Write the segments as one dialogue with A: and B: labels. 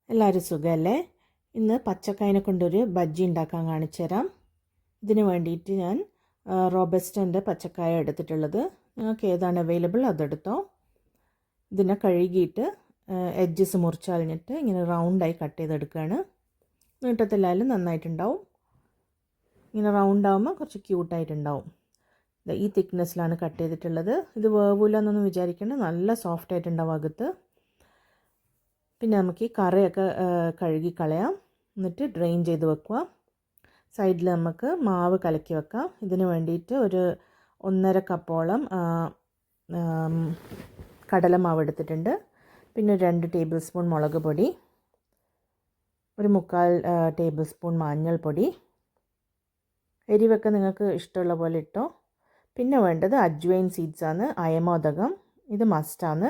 A: എല്ലാവരും സുഖമല്ലേ? ഇന്ന് പച്ചക്കായനെ കൊണ്ടൊരു ബജ്ജി ഉണ്ടാക്കാൻ കാണിച്ചു തരാം. ഇതിന് വേണ്ടിയിട്ട് ഞാൻ റോബസ്റ്റൻ്റെ പച്ചക്കായ എടുത്തിട്ടുള്ളത്. നിങ്ങൾക്ക് ഏതാണ് അവൈലബിൾ അതെടുത്തോ. ഇതിനെ കഴുകിയിട്ട് എഡ്ജസ് മുറിച്ച് കളഞ്ഞിട്ട് ഇങ്ങനെ റൗണ്ടായി കട്ട് ചെയ്തെടുക്കുകയാണ്. നീട്ടത്തിലായാലും നന്നായിട്ടുണ്ടാവും. ഇങ്ങനെ റൗണ്ടാകുമ്പോൾ കുറച്ച് ക്യൂട്ടായിട്ടുണ്ടാവും. ഈ തിക്നെസ്സിലാണ് കട്ട് ചെയ്തിട്ടുള്ളത്. ഇത് വേവില്ല എന്നൊന്നും വിചാരിക്കേണ്ട, നല്ല സോഫ്റ്റ് ആയിട്ടുണ്ടാവും അകത്ത്. പിന്നെ നമുക്ക് ഈ കറിയൊക്കെ കഴുകി കളയാം, എന്നിട്ട് ഡ്രെയിൻ ചെയ്ത് വെക്കുക. സൈഡിൽ നമുക്ക് മാവ് കലക്കി വെക്കാം. ഇതിന് വേണ്ടിയിട്ട് ഒരു 1.5 കപ്പോളം കടലമാവ് എടുത്തിട്ടുണ്ട്. പിന്നെ 2 ടേബിൾ സ്പൂൺ മുളക് പൊടി, ഒരു 3/4 ടേബിൾ സ്പൂൺ മഞ്ഞൾപ്പൊടി. എരിവൊക്കെ നിങ്ങൾക്ക് ഇഷ്ടമുള്ള പോലെ ഇട്ടോ. പിന്നെ വേണ്ടത് അജ്വൈൻ സീഡ്സാണ്, അയമോദകം. ഇത് മസ്റ്റാണ്,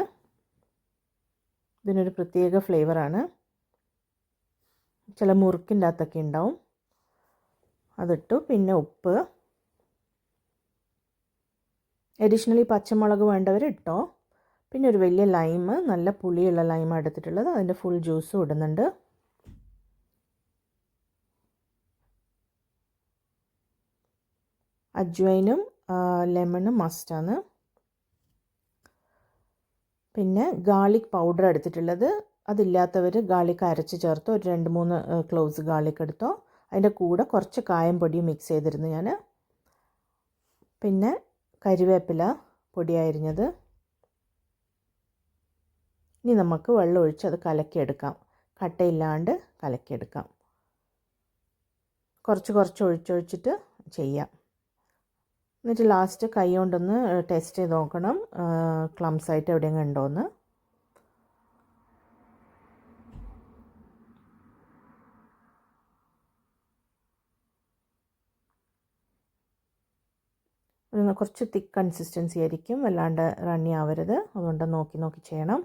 A: ഇതിനൊരു പ്രത്യേക ഫ്ലേവറാണ്. ചില മുറുക്കിൻ്റെ അകത്തൊക്കെ ഉണ്ടാവും, അതിട്ടു. പിന്നെ ഉപ്പ്, അഡീഷണലി പച്ചമുളക് വേണ്ടവർ ഇട്ടോ. പിന്നെ ഒരു വലിയ ലൈം, നല്ല പുളിയുള്ള ലൈമാണ് എടുത്തിട്ടുള്ളത്, അതിൻ്റെ ഫുൾ ജ്യൂസും ഇടുന്നുണ്ട്. അജ്വൈനും ലെമണും മസ്റ്റാണ്. പിന്നെ ഗാർലിക് പൗഡർ എടുത്തിട്ടുള്ളത്, അതില്ലാത്തവർ ഗാർലിക് അരച്ച് ചേർത്തോ. ഒരു 2-3 ക്ലോവ്സ് ഗാർലിക് എടുത്തോ. അതിൻ്റെ കൂടെ കുറച്ച് കായം പൊടിയും മിക്സ് ചെയ്തിരുന്നു ഞാൻ. പിന്നെ കരിവേപ്പില പൊടിയായിരുന്നത്. ഇനി നമുക്ക് വെള്ളം ഒഴിച്ച് അത് കലക്കിയെടുക്കാം. കട്ടയില്ലാണ്ട് കലക്കിയെടുക്കാം. കുറച്ച് ഒഴിച്ചൊഴിച്ചിട്ട് ചെയ്യാം. എന്നിട്ട് ലാസ്റ്റ് കൈ കൊണ്ടൊന്ന് ടെസ്റ്റ് ചെയ്ത് നോക്കണം, ക്ലംസ് ആയിട്ട് എവിടെയെങ്കിലും ഉണ്ടോയെന്ന്. കുറച്ച് തിക്ക് കൺസിസ്റ്റൻസി ആയിരിക്കും, വല്ലാണ്ട് റണ്ണി ആവരുത്. അതുകൊണ്ട് നോക്കി ചെയ്യണം.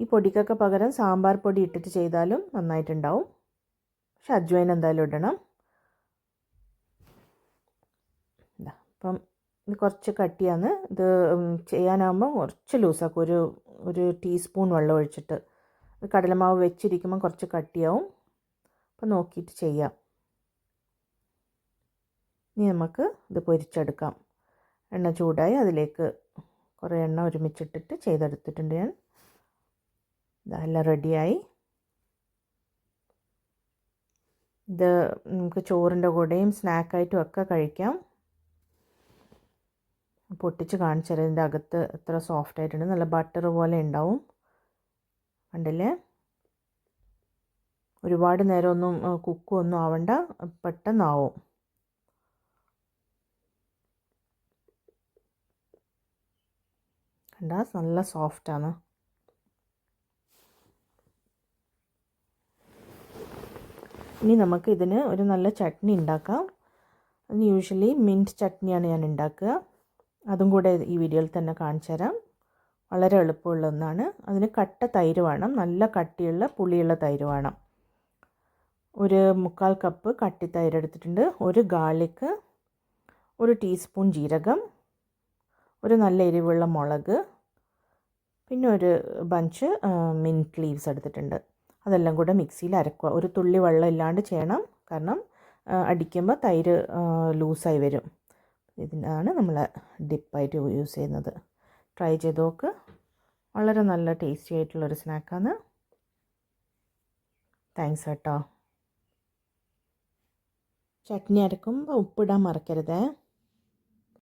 A: ഈ പൊടിക്കൊക്കെ പകരം സാമ്പാർ പൊടി ഇട്ടിട്ട് ചെയ്താലും നന്നായിട്ടുണ്ടാവും. പക്ഷെ അജ്വൈൻ എന്തായാലും ഇടണം. അപ്പം ഇത് കുറച്ച് കട്ടിയാണ്. ഇത് ചെയ്യാനാകുമ്പോൾ കുറച്ച് ലൂസാക്കും. ഒരു ടീസ്പൂൺ വെള്ളം ഒഴിച്ചിട്ട്. കടലമാവ് വെച്ചിരിക്കുമ്പോൾ കുറച്ച് കട്ടിയാവും. അപ്പം നോക്കിയിട്ട് ചെയ്യാം. ഇനി നമുക്ക് ഇത് പൊരിച്ചെടുക്കാം. എണ്ണ ചൂടായി അതിലേക്ക് കുറേ എണ്ണ ഒരുമിച്ചിട്ടിട്ട് ചെയ്തെടുത്തിട്ടുണ്ട് ഞാൻ. ഇതെല്ലാം റെഡിയായി. ഇത് നമുക്ക് ചോറിൻ്റെ കൂടെയും സ്നാക്കായിട്ടും ഒക്കെ കഴിക്കാം. പൊട്ടിച്ച് കാണിച്ചാൽ ഇതിൻ്റെ അകത്ത് എത്ര സോഫ്റ്റ് ആയിട്ടുണ്ട്, നല്ല ബട്ടർ പോലെ ഉണ്ടാവും. കണ്ടില്ലേ? ഒരുപാട് നേരമൊന്നും കുക്കൊന്നും ആവണ്ട, പെട്ടെന്നാവും. കണ്ടാ നല്ല സോഫ്റ്റാണ്. ഇനി നമുക്ക് ഇതിന് ഒരു നല്ല ചട്നി ഉണ്ടാക്കാം. അതിന് യൂഷ്വലി മിൻറ്റ് ചട്നിയാണ് ഞാൻ ഉണ്ടാക്കുക. അതും കൂടെ ഈ വീഡിയോയിൽ തന്നെ കാണിച്ചു തരാം. വളരെ എളുപ്പമുള്ള ഒന്നാണ്. അതിന് കട്ട തൈര് വേണം, നല്ല കട്ടിയുള്ള പുളിയുള്ള തൈര് വേണം. ഒരു 3/4 കപ്പ് കട്ടി തൈര് എടുത്തിട്ടുണ്ട്. ഒരു ഗാർലിക്ക്, ഒരു ടീസ്പൂൺ ജീരകം, ഒരു നല്ല എരിവുള്ള മുളക്, പിന്നെ ഒരു ബഞ്ച് മിൻറ്റ് ലീവ്സ് എടുത്തിട്ടുണ്ട്. അതെല്ലാം കൂടെ മിക്സിയിൽ അരക്കുക. ഒരു തുള്ളി വെള്ളം ഇല്ലാണ്ട് ചെയ്യണം, കാരണം അടിക്കുമ്പോൾ തൈര് ലൂസായി വരും. ഇതിനാണ് നമ്മൾ ഡിപ്പായിട്ട് യൂസ് ചെയ്യുന്നത്. ട്രൈ ചെയ്ത് നോക്ക്. വളരെ നല്ല ടേസ്റ്റി ആയിട്ടുള്ളൊരു സ്നാക്കാണ്. താങ്ക്സ് കേട്ടോ. ചട്നി അരക്കുമ്പോൾ ഉപ്പിടാൻ മറക്കരുതേ.